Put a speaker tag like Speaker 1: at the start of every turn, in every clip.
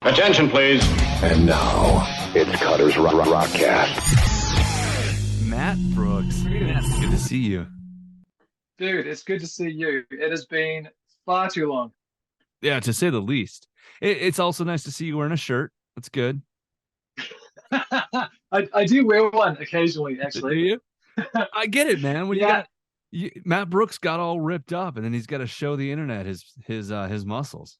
Speaker 1: Attention, please.
Speaker 2: And now, it's Cutter's Rockcast.
Speaker 3: Matt Brooks, it's good to see you.
Speaker 4: Dude, it's good to see you. It has been far too long.
Speaker 3: Yeah, to say the least. It's also nice to see you wearing a shirt. That's good.
Speaker 4: I do wear one occasionally, actually.
Speaker 3: Do you? I get it, man. When
Speaker 4: Yeah.
Speaker 3: Matt Brooks got all ripped up, and then he's got to show the internet his muscles.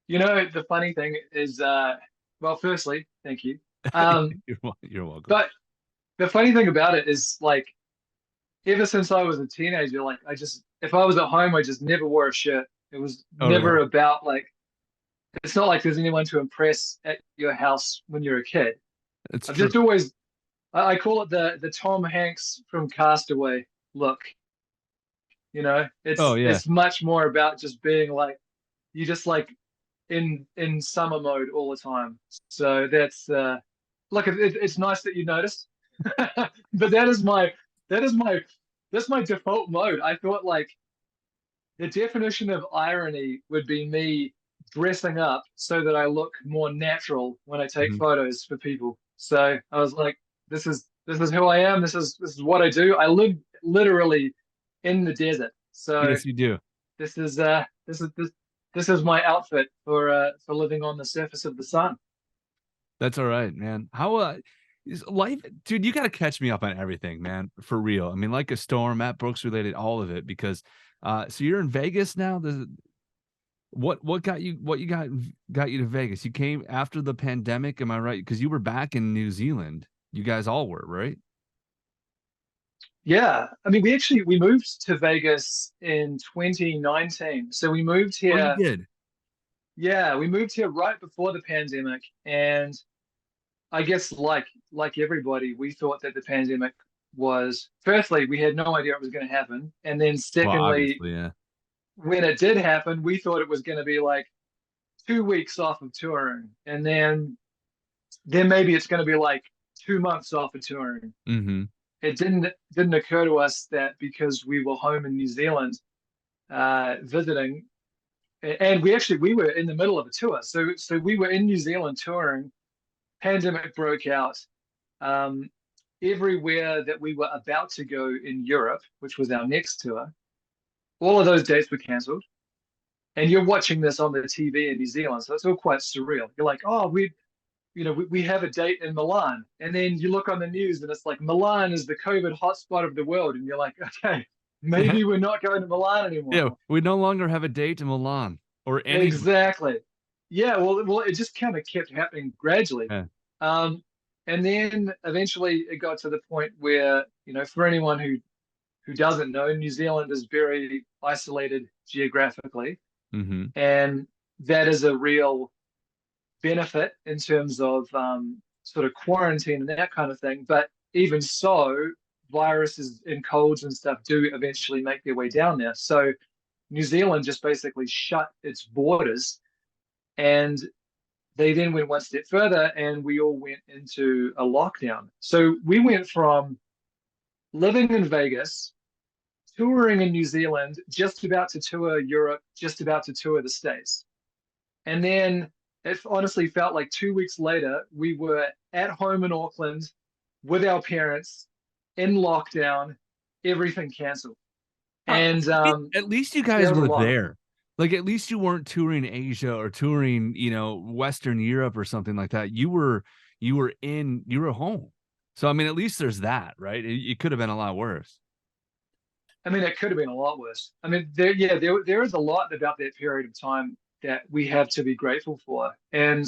Speaker 4: You know, the funny thing is, well, firstly, thank you.
Speaker 3: You're welcome.
Speaker 4: But the funny thing about it is, like, ever since I was a teenager, like, if I was at home, I just never wore a shirt. It was never
Speaker 3: really?
Speaker 4: about, like, it's not like there's anyone to impress at your house when you're a kid.
Speaker 3: It's
Speaker 4: I've
Speaker 3: true.
Speaker 4: just always, I call it the Tom Hanks from Castaway look. You know, it's much more about just being like, you just like in summer mode all the time. So that's look, it's nice that you noticed, but that's my default mode. I thought like the definition of irony would be me dressing up so that I look more natural when I take photos for people. So I was like, this is who I am. This is what I do. I live literally in the desert. So
Speaker 3: Yes, you do.
Speaker 4: this is my outfit for living on the surface of the sun.
Speaker 3: That's all right, man. How is life, dude? You got to catch me up on everything, man. For real. I mean, like a storm, Matt Brooks related, all of it. Because, so you're in Vegas now. What got you to Vegas? You came after the pandemic, am I right? Because you were back in New Zealand. You guys all were, right?
Speaker 4: Yeah, I mean, we moved to Vegas in 2019. So we moved
Speaker 3: Oh,
Speaker 4: here.
Speaker 3: you did.
Speaker 4: Yeah, we moved here right before the pandemic, and I guess like everybody, we thought that the pandemic was, firstly, we had no idea it was going to happen, and then
Speaker 3: Well,
Speaker 4: secondly,
Speaker 3: obviously, yeah.
Speaker 4: when it did happen, we thought it was going to be like 2 weeks off of touring, and then maybe it's going to be like 2 months off of touring.
Speaker 3: Mm-hmm.
Speaker 4: It didn't occur to us that because we were home in New Zealand visiting, and we were in the middle of a tour, so we were in New Zealand touring. Pandemic broke out. Everywhere that we were about to go in Europe, which was our next tour, all of those dates were cancelled. And you're watching this on the TV in New Zealand, so it's all quite surreal. You're like, oh, we have a date in Milan, and then you look on the news and it's like Milan is the COVID hotspot of the world, and you're like, okay, maybe we're not going to Milan anymore.
Speaker 3: Yeah, we no longer have a date in Milan or any.
Speaker 4: Exactly. Yeah, well, it just kind of kept happening gradually.
Speaker 3: Yeah.
Speaker 4: And then eventually it got to the point where, you know, for anyone who doesn't know, New Zealand is very isolated geographically, and that is a real benefit in terms of sort of quarantine and that kind of thing. But even so, viruses and colds and stuff do eventually make their way down there. So New Zealand just basically shut its borders, and they then went one step further and we all went into a lockdown. So we went from living in Vegas, touring in New Zealand, just about to tour Europe, just about to tour the States. And then it honestly felt like 2 weeks later, we were at home in Auckland with our parents in lockdown, everything canceled. And
Speaker 3: at least you guys were there. Like, at least you weren't touring Asia or touring, you know, Western Europe or something like that. You were home. So, I mean, at least there's that, right? It could have been a lot worse.
Speaker 4: I mean, it could have been a lot worse. I mean, there is a lot about that period of time that we have to be grateful for. And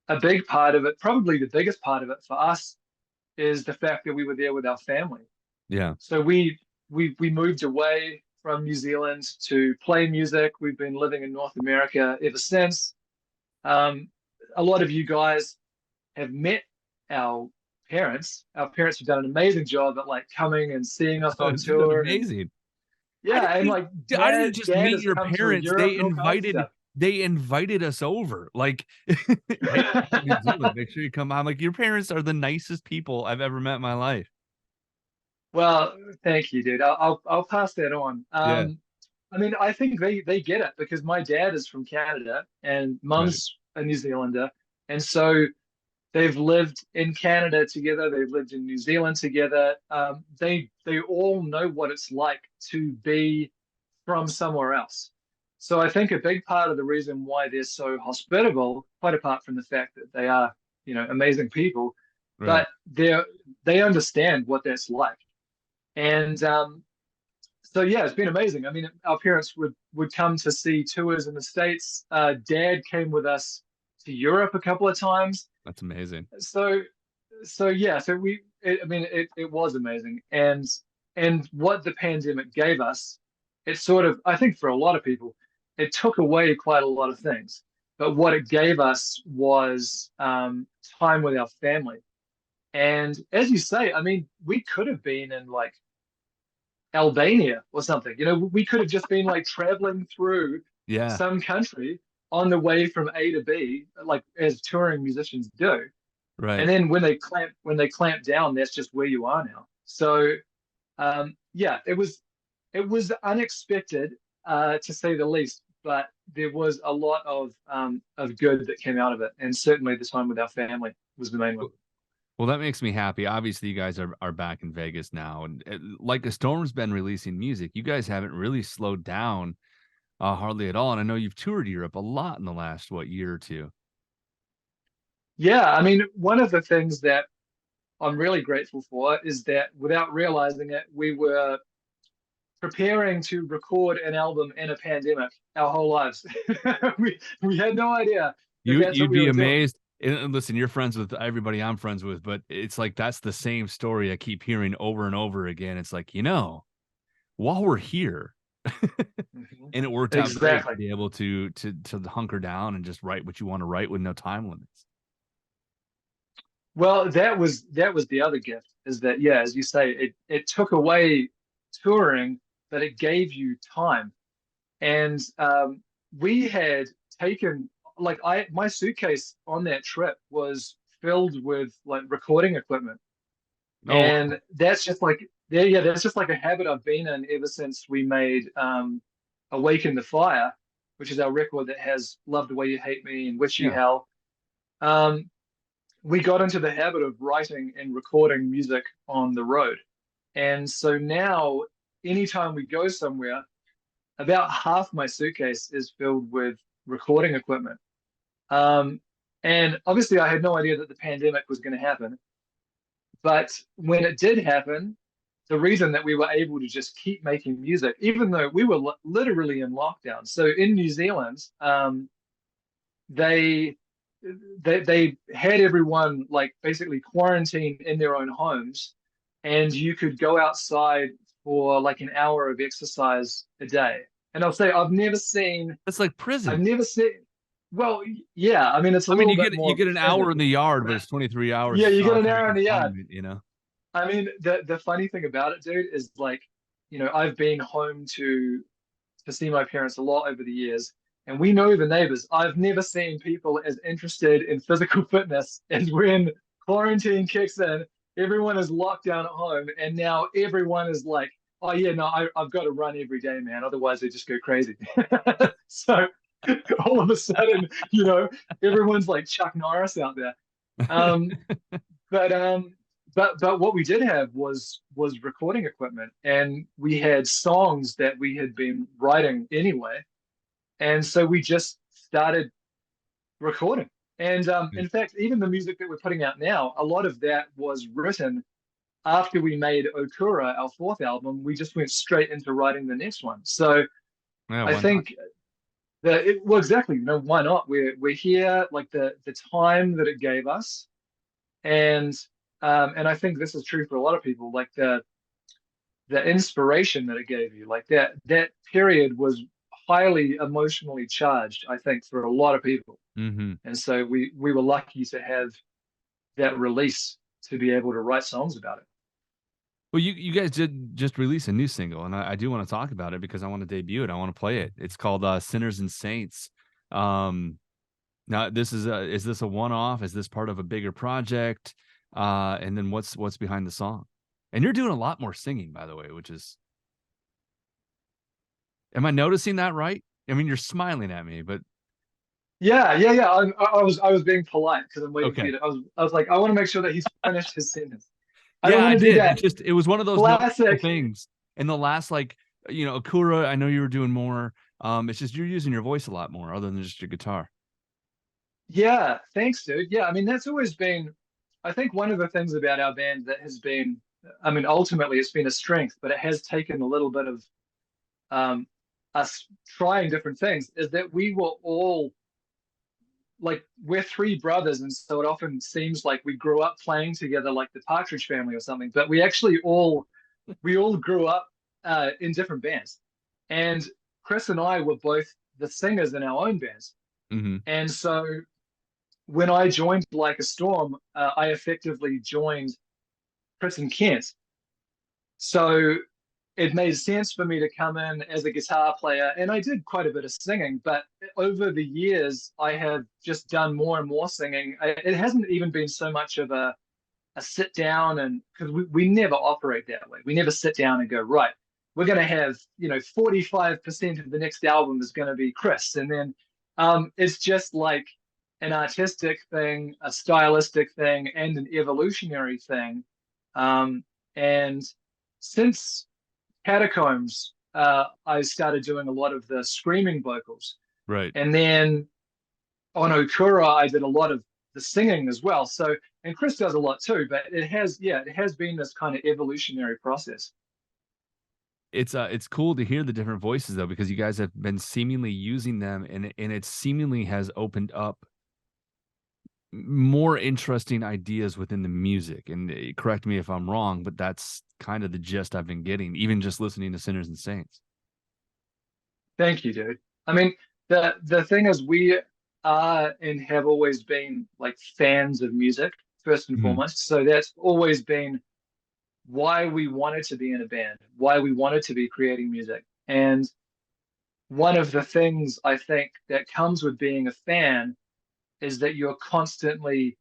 Speaker 4: a big part of it, probably the biggest part of it for us, is the fact that we were there with our family.
Speaker 3: Yeah.
Speaker 4: So we moved away from New Zealand to play music. We've been living in North America ever since. A lot of you guys have met our parents. Our parents have done an amazing job at like coming and seeing us on tour.
Speaker 3: Amazing.
Speaker 4: Yeah, and like
Speaker 3: I didn't just meet your parents. They invited us over. Like, hey, make sure you come on. Like, your parents are the nicest people I've ever met in my life.
Speaker 4: Well, thank you, dude. I'll pass that on.
Speaker 3: Yeah.
Speaker 4: I mean, I think they get it because my dad is from Canada and Mum's a New Zealander, and so they've lived in Canada together. They've lived in New Zealand together. They all know what it's like to be from somewhere else. So I think a big part of the reason why they're so hospitable, quite apart from the fact that they are, amazing people,
Speaker 3: Right.
Speaker 4: but they understand what that's like. And so yeah, it's been amazing. I mean, our parents would come to see tours in the States. Dad came with us to Europe a couple of times.
Speaker 3: That's amazing.
Speaker 4: So yeah, it was amazing. And what the pandemic gave us, it sort of, I think for a lot of people, it took away quite a lot of things. But what it gave us was time with our family. And as you say, I mean, we could have been in like Albania or something. We could have just been like traveling through
Speaker 3: Yeah.
Speaker 4: some country on the way from A to B, like as touring musicians do. And
Speaker 3: Right.
Speaker 4: then when they clamp down, that's just where you are now. So yeah, it was unexpected to say the least, but there was a lot of good that came out of it, and certainly the time with our family was the main one.
Speaker 3: Well, that makes me happy. Obviously, you guys are back in Vegas now, and like the Storm's been releasing music, you guys haven't really slowed down hardly at all. And I know you've toured Europe a lot in the last year or two.
Speaker 4: Yeah, I mean, one of the things that I'm really grateful for is that without realizing it, we were preparing to record an album in a pandemic our whole lives. We had no idea that that's what
Speaker 3: You'd
Speaker 4: we
Speaker 3: be
Speaker 4: were doing.
Speaker 3: amazed. And listen, you're friends with everybody I'm friends with, but it's like that's the same story I keep hearing over and over again. It's like, while we're here,
Speaker 4: Mhm.
Speaker 3: and it worked out great
Speaker 4: Exactly.
Speaker 3: to be able to hunker down and just write what you want to write with no time limits.
Speaker 4: Well, that was the other gift is that, yeah, as you say, it took away touring, but it gave you time. And we had taken like I my suitcase on that trip was filled with like recording equipment.
Speaker 3: Oh, wow.
Speaker 4: And that's just like yeah, that's just like a habit I've been in ever since we made Awaken the Fire, which is our record that has Love the Way You Hate Me and Wish You
Speaker 3: Yeah.
Speaker 4: Hell. Um, we got into the habit of writing and recording music on the road. And so now, anytime we go somewhere, about half my suitcase is filled with recording equipment. Um, and obviously, I had no idea that the pandemic was going to happen. But when it did happen, the reason that we were able to just keep making music, even though we were literally in lockdown. So in New Zealand, they they had everyone like basically quarantined in their own homes, and you could go outside for like an hour of exercise a day. And I'll say
Speaker 3: That's like
Speaker 4: I've
Speaker 3: prison.
Speaker 4: never seen. Well, yeah, I mean it's a
Speaker 3: I mean,
Speaker 4: little
Speaker 3: you
Speaker 4: bit
Speaker 3: get
Speaker 4: more
Speaker 3: an hour
Speaker 4: prison.
Speaker 3: in the yard, but it's 23 hours
Speaker 4: Yeah,
Speaker 3: of
Speaker 4: you get an
Speaker 3: solitary
Speaker 4: hour in the yard.
Speaker 3: confinement.
Speaker 4: I mean, the funny thing about it, dude, is like, I've been home to see my parents a lot over the years, and we know the neighbors. I've never seen people as interested in physical fitness as when quarantine kicks in. Everyone is locked down at home, and now everyone is like, "Oh yeah, no, I've got to run every day, man. Otherwise, they just go crazy." So all of a sudden, everyone's like Chuck Norris out there. Um, but um, but what we did have was recording equipment, and we had songs that we had been writing anyway, and so we just started recording. And in fact, even the music that we're putting out now, a lot of that was written after we made Okura, our fourth album. We just went straight into writing the next one. So
Speaker 3: Yeah,
Speaker 4: I
Speaker 3: why not?
Speaker 4: think well, exactly. Why not? We're here, like the time that it gave us, and I think this is true for a lot of people. Like the inspiration that it gave you, like that period was highly emotionally charged, I think, for a lot of people.
Speaker 3: Mm-hmm.
Speaker 4: And so we were lucky to have that release to be able to write songs about it.
Speaker 3: Well, you guys did just release a new single, and I do want to talk about it because I want to debut it. I want to play it. It's called "Sinners and Saints." Um, Now, is this a one-off? Is this part of a bigger project? And then what's behind the song? And you're doing a lot more singing, by the way, which is, am I noticing that right? I mean, you're smiling at me, but
Speaker 4: Yeah. I was being polite because I'm waiting for
Speaker 3: Okay.
Speaker 4: you to. I was like, I want to make sure that he's finished his sentence. I don't
Speaker 3: Yeah,
Speaker 4: want
Speaker 3: I
Speaker 4: to do
Speaker 3: did.
Speaker 4: that.
Speaker 3: It was one of those noticeable
Speaker 4: Classic.
Speaker 3: things in the last, like, Akura, I know you were doing more. It's just you're using your voice a lot more other than just your guitar.
Speaker 4: Yeah, thanks, dude. Yeah, I mean that's always been, I think one of the things about our band that has been, I mean, ultimately it's been a strength, but it has taken a little bit of um, us trying different things. Is that we were all like we're three brothers, and so it often seems like we grew up playing together, like the Partridge Family or something. But we all grew up in different bands, and Chris and I were both the singers in our own bands,
Speaker 3: Hmm.
Speaker 4: and so when I joined Like a Storm, I effectively joined Chris and Kent. So it made sense for me to come in as a guitar player, and I did quite a bit of singing. But over the years, I have just done more and more singing. It hasn't even been so much of a sit down, and because we never operate that way. We never sit down and go, right, we're going to have 45% of the next album is going to be Chris, and then it's just like an artistic thing, a stylistic thing, and an evolutionary thing. And since Catacombs, I started doing a lot of the screaming vocals,
Speaker 3: Right.
Speaker 4: and then on Okura, I did a lot of the singing as well. So, and Chris does a lot too, but it has been this kind of evolutionary process.
Speaker 3: It's cool to hear the different voices though, because you guys have been seemingly using them, and it seemingly has opened up more interesting ideas within the music. And correct me if I'm wrong, but that's kind of the gist I've been getting, even just listening to Sinners and Saints.
Speaker 4: Thank you, dude. I mean, the thing is, we are and have always been like fans of music first and
Speaker 3: Mhm.
Speaker 4: foremost. So that's always been why we wanted to be in a band, why we wanted to be creating music. And one of the things I think that comes with being a fan is that you're constantly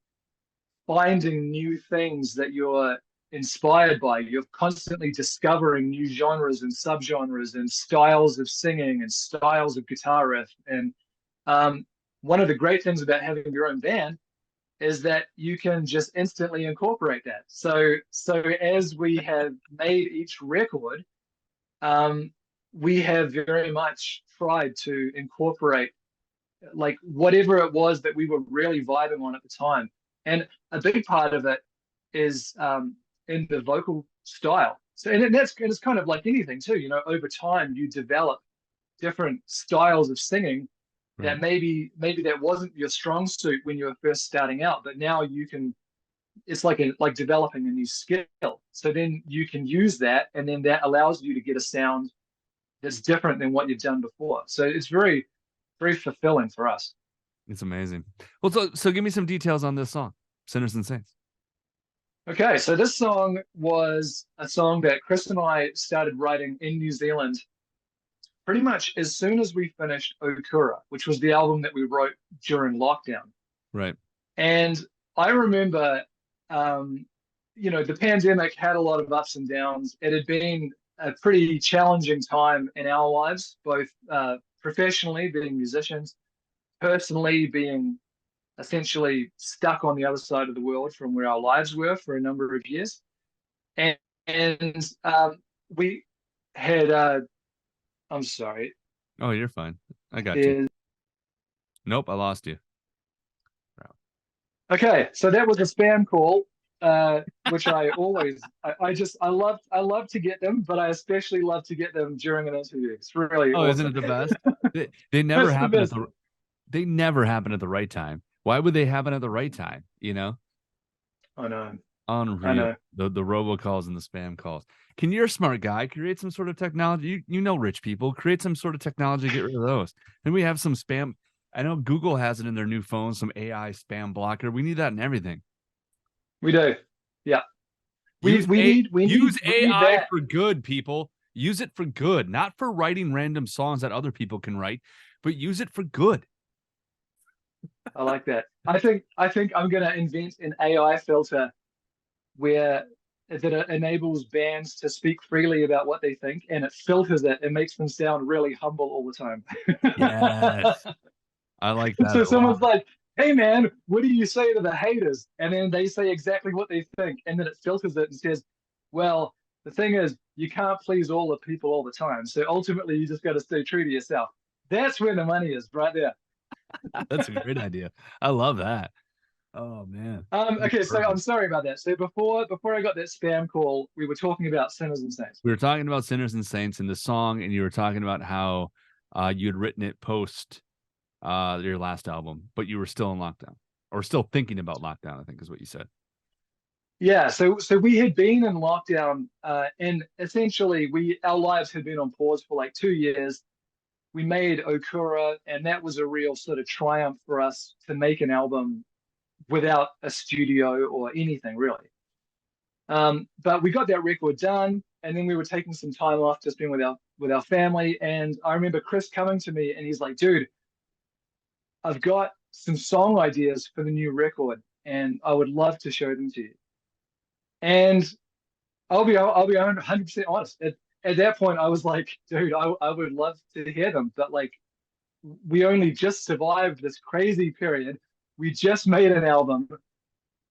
Speaker 4: finding new things that you're inspired by. You're constantly discovering new genres and subgenres and styles of singing and styles of guitar riff. And um, one of the great things about having your own band is that you can just instantly incorporate that. So as we have made each record, um, we have very much tried to incorporate like whatever it was that we were really vibing on at the time. And a big part of it is in the vocal style. So and it's kind of like anything too. Over time you develop different styles of singing
Speaker 3: Right.
Speaker 4: that maybe that wasn't your strong suit when you were first starting out, but now you can. It's like developing a new skill. So then you can use that, and then that allows you to get a sound that's different than what you've done before. So it's very, very fulfilling for us.
Speaker 3: It's amazing. Well, so give me some details on this song, Sinners and Saints.
Speaker 4: Okay, so this song was a song that Chris and I started writing in New Zealand pretty much as soon as we finished Okura, which was the album that we wrote during lockdown.
Speaker 3: Right.
Speaker 4: And I remember, the pandemic had a lot of ups and downs. It had been a pretty challenging time in our lives, both professionally, being musicians, personally, being essentially stuck on the other side of the world from where our lives were for a number of years. And we had, I'm sorry,
Speaker 3: Oh, you're fine. I got you.
Speaker 4: there's,
Speaker 3: Nope, I lost you.
Speaker 4: okay, so that was a spam call, which I love to get them, but I especially love to get them during an interview. It's really
Speaker 3: Oh, isn't
Speaker 4: awesome.
Speaker 3: it the best? They never
Speaker 4: That's the
Speaker 3: happen at
Speaker 4: best.
Speaker 3: the right time. Why would they happen at the right time?
Speaker 4: I know, I
Speaker 3: Unreal.
Speaker 4: know.
Speaker 3: The robocalls and the spam calls. Can you're a smart guy, create some sort of technology. You know rich people, create some sort of technology, get rid of those. Then we have some spam. I know Google has it in their new phones, some AI spam blocker. We need that in everything.
Speaker 4: We do. Yeah, we
Speaker 3: Use
Speaker 4: we
Speaker 3: a
Speaker 4: need we need
Speaker 3: use
Speaker 4: we need
Speaker 3: AI
Speaker 4: that.
Speaker 3: for good, people. Use it for good, not for writing random songs that other people can write, but use it for good.
Speaker 4: I like that. I think I'm gonna invent an AI filter where that enables bands to speak freely about what they think, and it filters it and makes them sound really humble all the time.
Speaker 3: Yes. I like that
Speaker 4: So
Speaker 3: a lot.
Speaker 4: someone's like, hey man, what do you say to the haters? And then they say exactly what they think. And then it filters it and says, well, the thing is, you can't please all the people all the time. So ultimately, you just got to stay true to yourself. That's where the money is, right there.
Speaker 3: That's a great idea. I love that. Oh man. That's
Speaker 4: Okay, so I'm
Speaker 3: perfect.
Speaker 4: sorry about that. So before I got that spam call, we were talking about sinners and saints.
Speaker 3: We were talking about Sinners and Saints in the song, and you were talking about how you'd written it post your last album, but you were still in lockdown or still thinking about lockdown, I think is what you said.
Speaker 4: Yeah, so we had been in lockdown, and essentially we our lives had been on pause for like 2 years. We made Okura, and that was a real sort of triumph for us to make an album without a studio or anything really. But we got that record done, and then we were taking some time off, just being with our family. And I remember Chris coming to me, and he's like, "Dude, I've got some song ideas for the new record, and I would love to show them to you." And I'll be 100% honest. At that point, I was like, "Dude, I would love to hear them, but like, we only just survived this crazy period. We just made an album.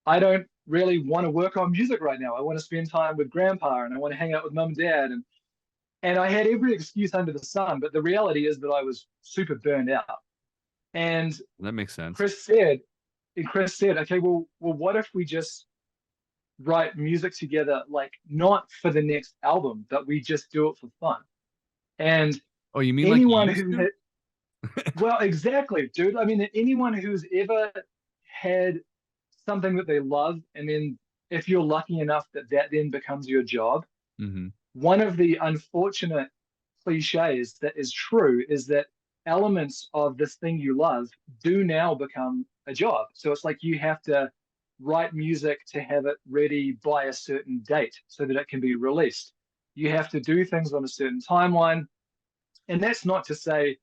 Speaker 4: I don't really want to work on music right now. I want to spend time with grandpa and I want to hang out with mum and dad." And I had every excuse under the sun, but the reality is that I was super burned out. And
Speaker 3: That makes sense.
Speaker 4: Chris said, Chris said, okay, well, what if we just write music together, like not for the next album, but we just do it for fun. And
Speaker 3: Oh, you mean like you
Speaker 4: anyone
Speaker 3: used
Speaker 4: who
Speaker 3: to?
Speaker 4: had, well, exactly, dude. I mean, anyone who's ever had something that they love, and then if you're lucky enough that that then becomes your job,
Speaker 3: Mm-hmm.
Speaker 4: one of the unfortunate cliches that is true is that elements of this thing you love do now become a job. So it's like you have to write music to have it ready by a certain date so that it can be released. You have to do things on a certain timeline. And that's not to say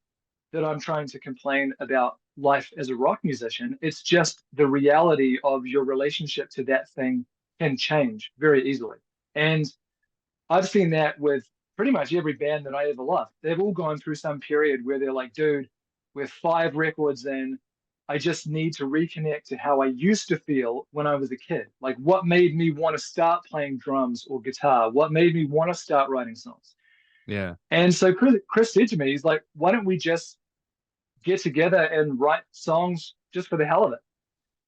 Speaker 4: that I'm trying to complain about life as a rock musician. It's just the reality of your relationship to that thing can change very easily. And I've seen that with pretty much every band that I ever loved. They've all gone through some period where they're like, dude, we're 5 records in. I just need to reconnect to how I used to feel when I was a kid. Like, what made me want to start playing drums or guitar? What made me want to start writing songs?
Speaker 3: Yeah.
Speaker 4: And so Chris said to me, he's like, why don't we just get together and write songs just for the hell of it?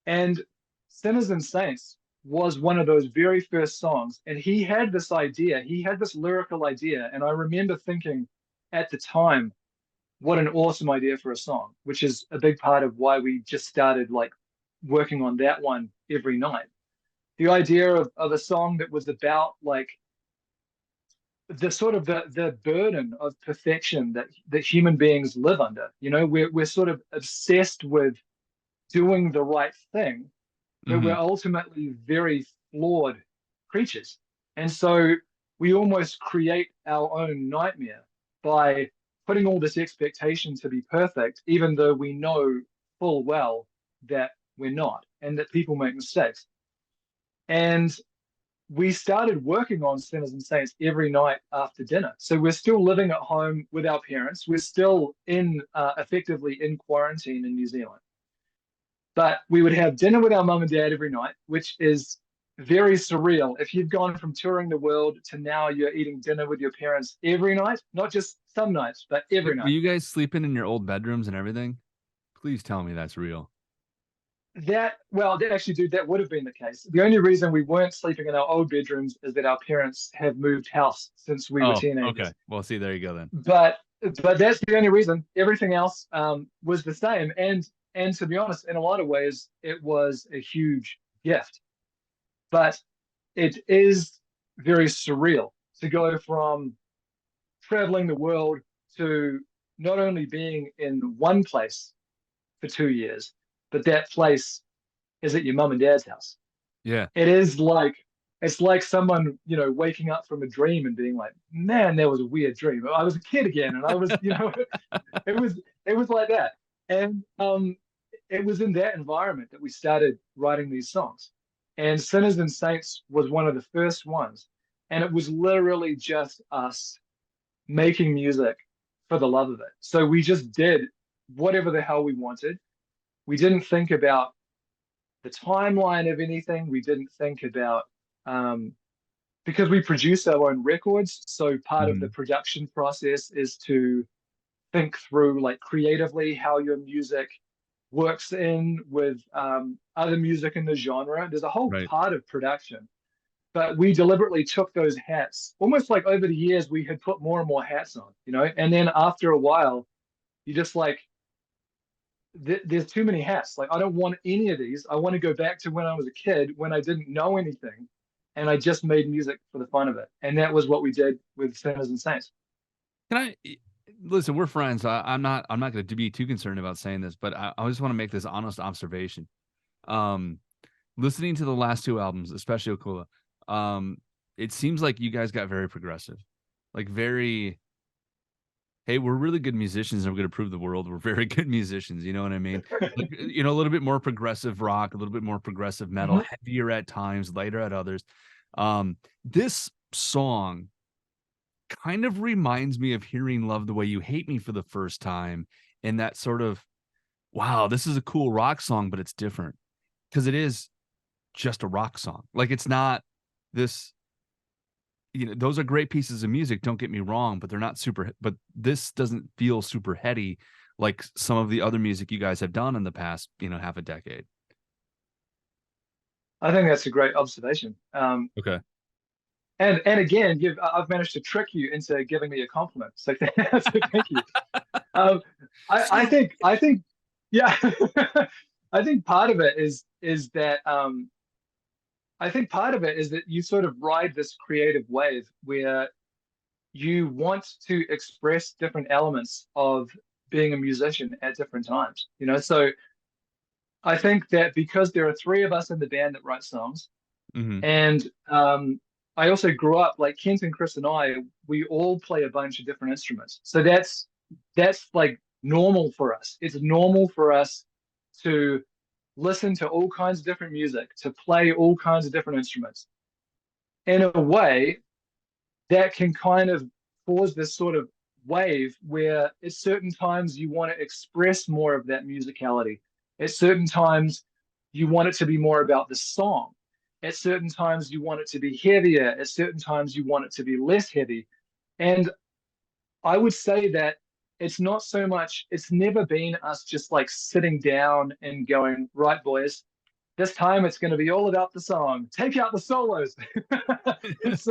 Speaker 4: And Sinners and Saints was one of those very first songs. And he had this idea, he had this lyrical idea. And I remember thinking at the time, what an awesome idea for a song, which is a big part of why we just started like working on that one every night. The idea of a song that was about like the sort of the burden of perfection that human beings live under. You know, we're sort of obsessed with doing the right thing, but
Speaker 3: Mm-hmm.
Speaker 4: we're ultimately very flawed creatures. And so we almost create our own nightmare by putting all this expectation to be perfect, even though we know full well that we're not and that people make mistakes. And we started working on Sinners and Saints every night after dinner. So we're still living at home with our parents. We're still in effectively in quarantine in New Zealand. But we would have dinner with our mum and dad every night, which is very surreal. If you've gone from touring the world to now you're eating dinner with your parents every night, not just some nights, but every
Speaker 3: Were
Speaker 4: night.
Speaker 3: you guys sleeping in your old bedrooms and everything? Please tell me that's real.
Speaker 4: Well, actually, dude, that would have been the case. The only reason we weren't sleeping in our old bedrooms is that our parents have moved house since we were
Speaker 3: Oh, okay.
Speaker 4: teenagers.
Speaker 3: Well, see, there you go then.
Speaker 4: But but that's the only reason. Everything else was the same. And to be honest, in a lot of ways, it was a huge gift. But it is very surreal to go from traveling the world to not only being in one place for 2 years, but that place is at your mum and dad's house.
Speaker 3: Yeah.
Speaker 4: It is like it's like someone, waking up from a dream and being like, man, that was a weird dream. I was a kid again, and I was, it was like that. And it was in that environment that we started writing these songs. And Sinners and Saints was one of the first ones. And it was literally just us making music for the love of it. So we just did whatever the hell we wanted. We didn't think about the timeline of anything. We didn't think about because we produce our own records. So part of the production process is to think through like creatively how your music works in with other music in the genre. There's a whole
Speaker 3: Right.
Speaker 4: part of production, but we deliberately took those hats, almost like over the years we had put more and more hats on, you know. And then after a while, you just like there's too many hats. Like I don't want any of these. I want to go back to when I was a kid when I didn't know anything, and I just made music for the fun of it. And that was what we did with Sinners and Saints.
Speaker 3: Can I listen? We're friends. So I'm not going to be too concerned about saying this, but I just want to make this honest observation. Listening to the last two albums, especially Okula, it seems like you guys got very progressive, like very. Hey, we're really good musicians, and we're going to prove the world we're very good musicians. You know what I mean? Like, you know, a little bit more progressive rock, a little bit more progressive metal, heavier at times, lighter at others. This song kind of reminds me of hearing Love the Way You Hate Me for the first time, and that sort of, wow, this is a cool rock song, but it's different because it is just a rock song. Like it's not this, you know, those are great pieces of music, don't get me wrong, but they're not super, but this doesn't feel super heady like some of the other music you guys have done in the past, you know, half a decade.
Speaker 4: I think that's a great observation.
Speaker 3: Okay.
Speaker 4: And again, I've managed to trick you into giving me a compliment. So, so thank you. I think, yeah, I think part of it is that I think part of it is that you sort of ride this creative wave where you want to express different elements of being a musician at different times. You know, so I think that because there are three of us in the band that write songs, and I also grew up like Kent and Chris and I, we all play a bunch of different instruments. So that's like normal for us. It's normal for us to listen to all kinds of different music, to play all kinds of different instruments. In a way, that can kind of cause this sort of wave where at certain times you want to express more of that musicality. At certain times, you want it to be more about the song. At certain times, you want it to be heavier. At certain times, you want it to be less heavy. And I would say that it's not so much, it's never been us just like sitting down and going, right, boys, this time it's going to be all about the song. Take out the solos. it's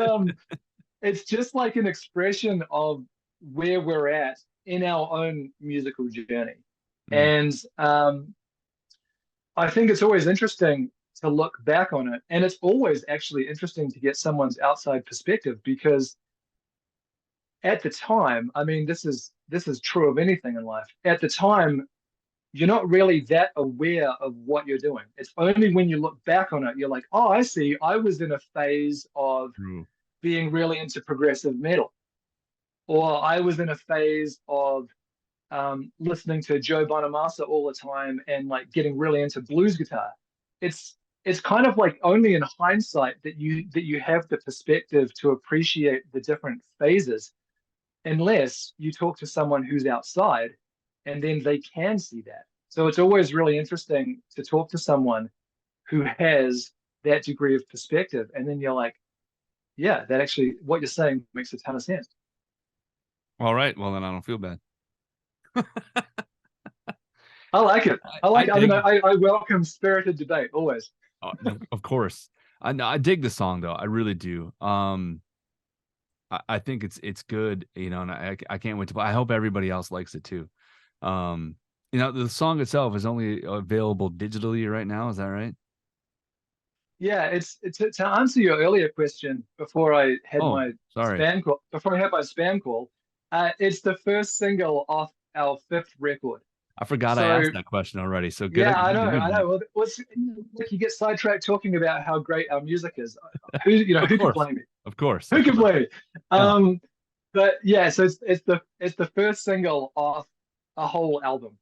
Speaker 4: it's just like an expression of where we're at in our own musical journey. And I think it's always interesting to look back on it. And it's always actually interesting to get someone's outside perspective because at the time, I mean, this is true of anything in life. At the time, you're not really that aware of what you're doing. It's only when you look back on it, you're like, oh, I see. I was in a phase of being really into progressive metal, or I was in a phase of listening to Joe Bonamassa all the time and like getting really into blues guitar. It's kind of like only in hindsight that you have the perspective to appreciate the different phases, unless you talk to someone who's outside, and then they can see that. So it's always really interesting to talk to someone who has that degree of perspective, and then you're like, yeah, that actually what you're saying makes a ton of sense.
Speaker 3: All right. Well, then I don't feel bad.
Speaker 4: I like it. I welcome spirited debate always.
Speaker 3: Of course. I dig the song though. I really do. I think it's good, you know, and I can't wait to play. I hope everybody else likes it too. You know, the song itself is only available digitally right now. Is that right?
Speaker 4: Yeah, it's to answer your earlier question before I had my spam call. It's the first single off our fifth record.
Speaker 3: I forgot I asked that question already. So good.
Speaker 4: Yeah, I know. Well, like you get sidetracked talking about how great our music is. Who can blame me?
Speaker 3: Of course.
Speaker 4: Who can blame me? Yeah. But yeah, so it's the first single off a whole album,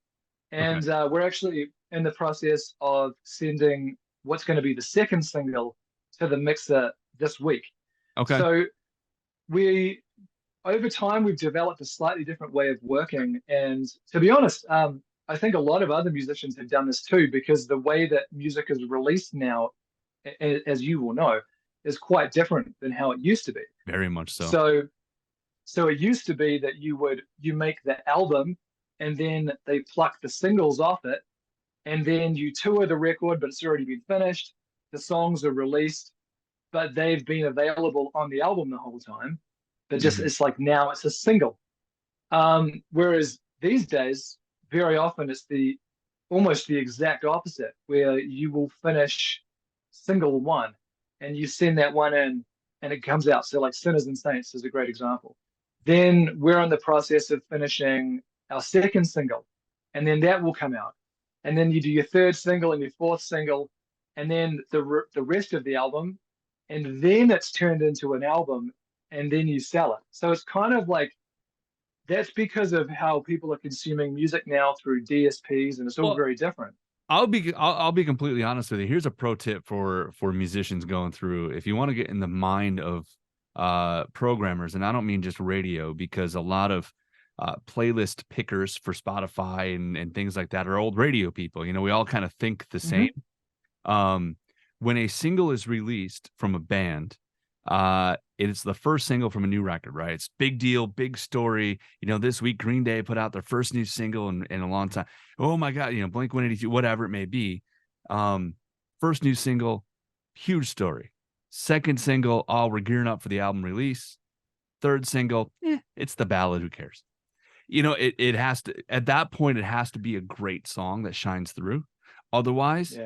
Speaker 4: and we're actually in the process of sending what's going to be the second single to the mixer this week.
Speaker 3: Okay.
Speaker 4: So over time we've developed a slightly different way of working. And to be honest, I think a lot of other musicians have done this too, because the way that music is released now, as you will know, is quite different than how it used to be.
Speaker 3: Very much so.
Speaker 4: So it used to be that you make the album and then they pluck the singles off it, and then you tour the record, but it's already been finished. The songs are released, but they've been available on the album the whole time. But just it's like now it's a single. Whereas these days, very often it's almost the exact opposite, where you will finish single one and you send that one in and it comes out. So like Sinners and Saints is a great example. Then we're in the process of finishing our second single, and then that will come out. And then you do your third single and your fourth single, and then the rest of the album, and then it's turned into an album, and then you sell it. So it's kind of like that's because of how people are consuming music now through DSPs, and it's all very different.
Speaker 3: I'll be completely honest with you. Here's a pro tip for musicians going through. If you want to get in the mind of programmers, and I don't mean just radio, because a lot of playlist pickers for Spotify and things like that are old radio people. You know, we all kind of think the same. When a single is released from a band, it's the first single from a new record, right? It's big deal, big story. You know, this week Green Day put out their first new single in a long time. Oh my God, you know, Blink-182, whatever it may be. First new single, huge story. Second single, we're gearing up for the album release. Third single, it's the ballad, who cares? You know, it has to, at that point, it has to be a great song that shines through. Otherwise,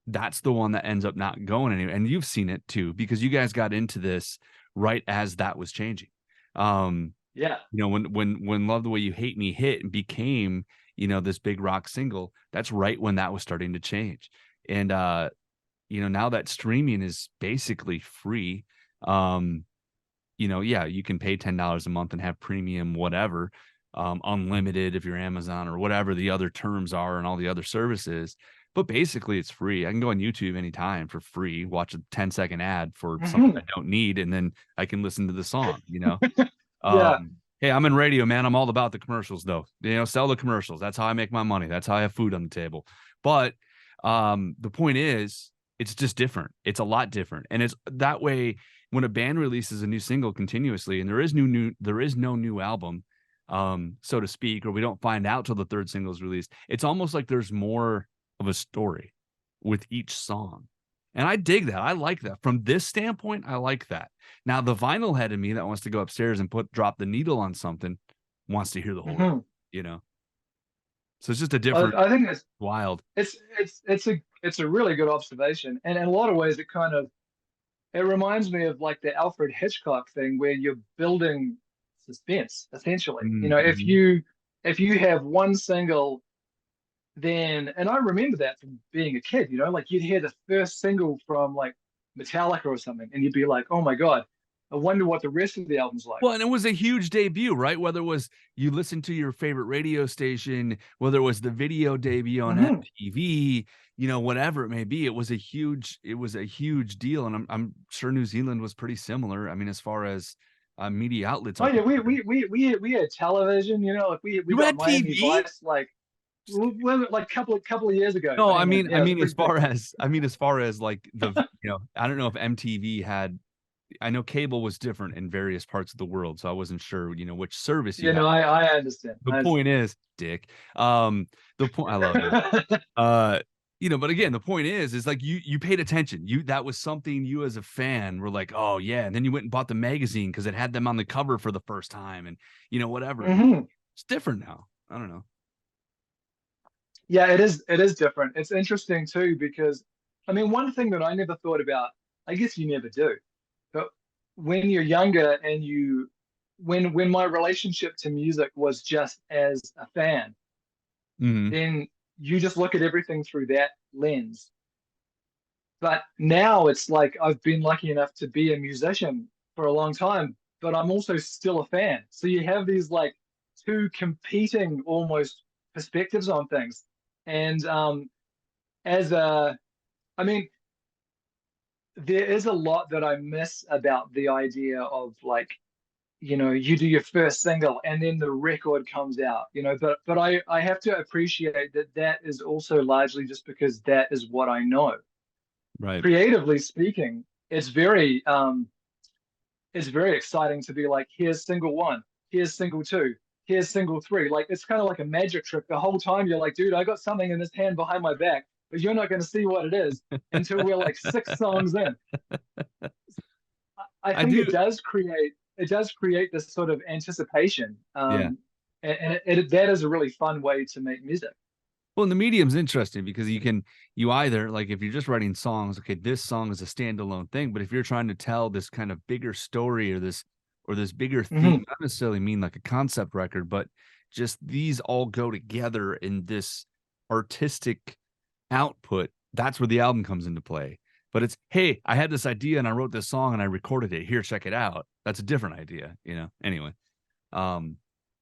Speaker 3: that's the one that ends up not going anywhere. And you've seen it too, because you guys got into this right as that was changing. You know, when Love the Way You Hate Me hit and became, you know, this big rock single, that's right when that was starting to change. And you know, now that streaming is basically free, you know, you can pay $10 a month and have premium, whatever, unlimited if you're Amazon or whatever the other terms are and all the other services. But basically it's free. I can go on YouTube anytime for free, watch a 10-second ad for something I don't need, and then I can listen to the song, you know? Hey, I'm in radio, man. I'm all about the commercials though. You know, sell the commercials. That's how I make my money. That's how I have food on the table. But the point is, it's just different. It's a lot different. And it's that way when a band releases a new single continuously and there is no new album, so to speak, or we don't find out till the third single is released, it's almost like there's more of a story with each song. And I dig that. I like that. From this standpoint, I like that. Now, the vinyl head in me that wants to go upstairs and drop the needle on something wants to hear the whole record, you know? So it's just a different,
Speaker 4: I think it's
Speaker 3: wild.
Speaker 4: It's a really good observation. And in a lot of ways, it reminds me of like the Alfred Hitchcock thing where you're building suspense, essentially. You know, if you have one single, then, and I remember that from being a kid, you know, like you'd hear the first single from like Metallica or something, and you'd be like, oh my God, I wonder what the rest of the album's like.
Speaker 3: Well, and it was a huge debut, right? Whether it was you listened to your favorite radio station, whether it was the video debut on MTV, you know, whatever it may be, it was a huge deal. And I'm sure New Zealand was pretty similar. I mean, as far as media outlets.
Speaker 4: Oh yeah, we had television, you know, like we got Miami
Speaker 3: TV?
Speaker 4: Vice, like couple of years ago.
Speaker 3: No, I mean, as far as like the, you know, I don't know if MTV had, I know cable was different in various parts of the world, so I wasn't sure, you know, which service you had.
Speaker 4: No, I understand.
Speaker 3: The point is, Dick, the point, I love it. You know, but again, the point is like you paid attention. That was something you as a fan were like, oh yeah, and then you went and bought the magazine because it had them on the cover for the first time, and you know, whatever. It's different now. I don't know.
Speaker 4: Yeah, it is different. It's interesting too, because I mean, one thing that I never thought about, I guess you never do, but when you're younger and when my relationship to music was just as a fan, then you just look at everything through that lens. But now it's like I've been lucky enough to be a musician for a long time, but I'm also still a fan. So you have these like two competing almost perspectives on things. And I mean, there is a lot that I miss about the idea of like you do your first single and then the record comes out, but I have to appreciate that is also largely just because that is what I know.
Speaker 3: Right.
Speaker 4: Creatively speaking, it's very exciting to be like, here's single one, here's single two, here's single three. Like, it's kind of like a magic trick. The whole time you're like, dude, I got something in this hand behind my back, but you're not going to see what it is until we're like 6 songs in. I think it does create this sort of anticipation.
Speaker 3: Yeah.
Speaker 4: And that is a really fun way to make music.
Speaker 3: Well, and the medium's interesting because you either, like, if you're just writing songs, okay, this song is a standalone thing, but if you're trying to tell this kind of bigger story or this bigger theme, not necessarily mean like a concept record, but just these all go together in this artistic output, that's where the album comes into play. But it's, hey, I had this idea and I wrote this song and I recorded it. Here, check it out. That's a different idea, Anyway.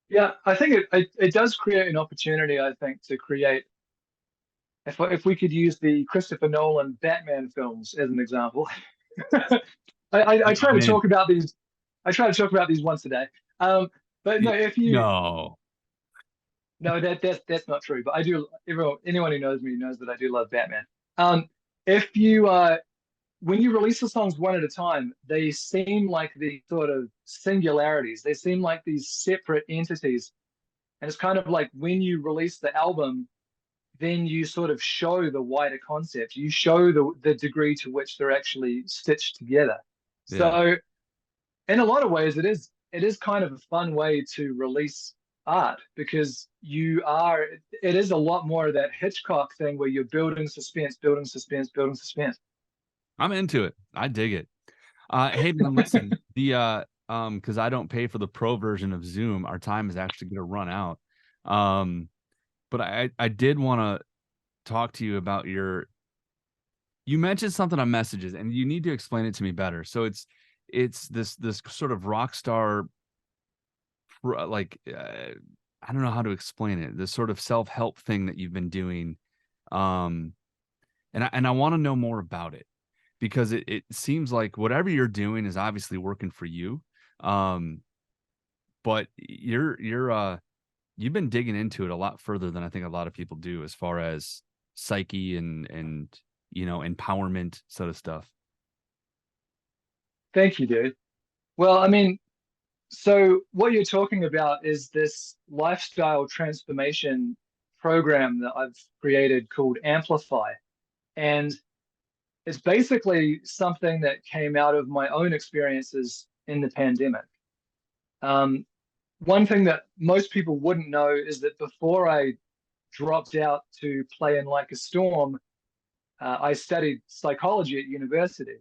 Speaker 4: Yeah, I think it does create an opportunity, I think, to create. If we could use the Christopher Nolan Batman films as an example, I try to talk about these. I try to talk about these once a day. But no, that's not true. But I do. Anyone who knows me knows that I do love Batman. If you when you release the songs one at a time, they seem like the sort of singularities. They seem like these separate entities. And it's kind of like when you release the album, then you sort of show the wider concept. You show the degree to which they're actually stitched together. Yeah. So in a lot of ways, it is kind of a fun way to release art, because it is a lot more of that Hitchcock thing where you're building suspense, building suspense, building suspense.
Speaker 3: I'm into it. I dig it. Hey man, listen, because I don't pay for the pro version of Zoom, our time is actually going to run out. But I did want to talk to you about you mentioned something on messages, and you need to explain it to me better. So it's this sort of rock star, like, I don't know how to explain it. This sort of self-help thing that you've been doing. And I want to know more about it, because it seems like whatever you're doing is obviously working for you. But you've been digging into it a lot further than I think a lot of people do, as far as psyche and empowerment sort of stuff.
Speaker 4: Thank you, dude. Well, I mean, so what you're talking about is this lifestyle transformation program that I've created called Amplify. And it's basically something that came out of my own experiences in the pandemic. One thing that most people wouldn't know is that before I dropped out to play in Like a Storm, I studied psychology at university.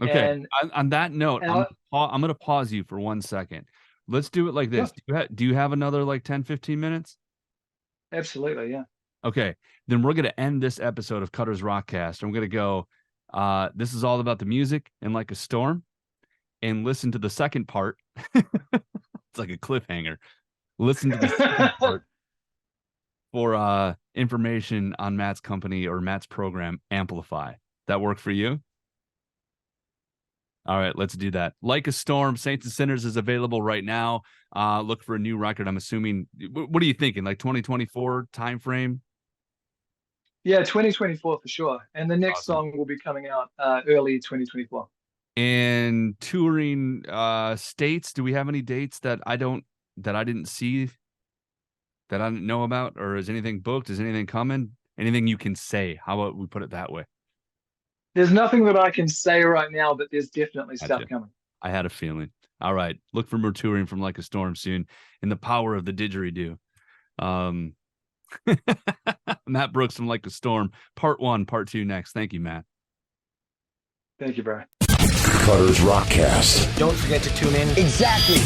Speaker 3: Okay. And on that note, I'm going to pause you for 1 second. Let's do it like this. Yeah. Do you have another like 10, 15 minutes?
Speaker 4: Absolutely. Yeah.
Speaker 3: Okay. Then we're going to end this episode of Cutter's Rockcast. I'm going to go, this is all about the music and Like a Storm, and listen to the second part. It's like a cliffhanger. Listen to the second part for information on Matt's company or Matt's program, Amplify. That work for you? All right, let's do that. Like a Storm, Saints and Sinners is available right now. Look for a new record. I'm assuming. What are you thinking? Like 2024 time frame?
Speaker 4: Yeah, 2024 for sure. And the next song will be coming out early 2024.
Speaker 3: And touring states, do we have any dates that I didn't see, that I didn't know about? Or is anything booked? Is anything coming? Anything you can say? How about we put it that way?
Speaker 4: There's nothing that I can say right now, but there's definitely stuff coming.
Speaker 3: I had a feeling. All right. Look for more touring from Like a Storm soon, in the power of the didgeridoo. Matt Brooks from Like a Storm, part 1, part 2 next. Thank you, Matt.
Speaker 4: Thank you, bro.
Speaker 2: Cutter's Rockcast.
Speaker 1: Don't forget to tune in.
Speaker 5: Exactly.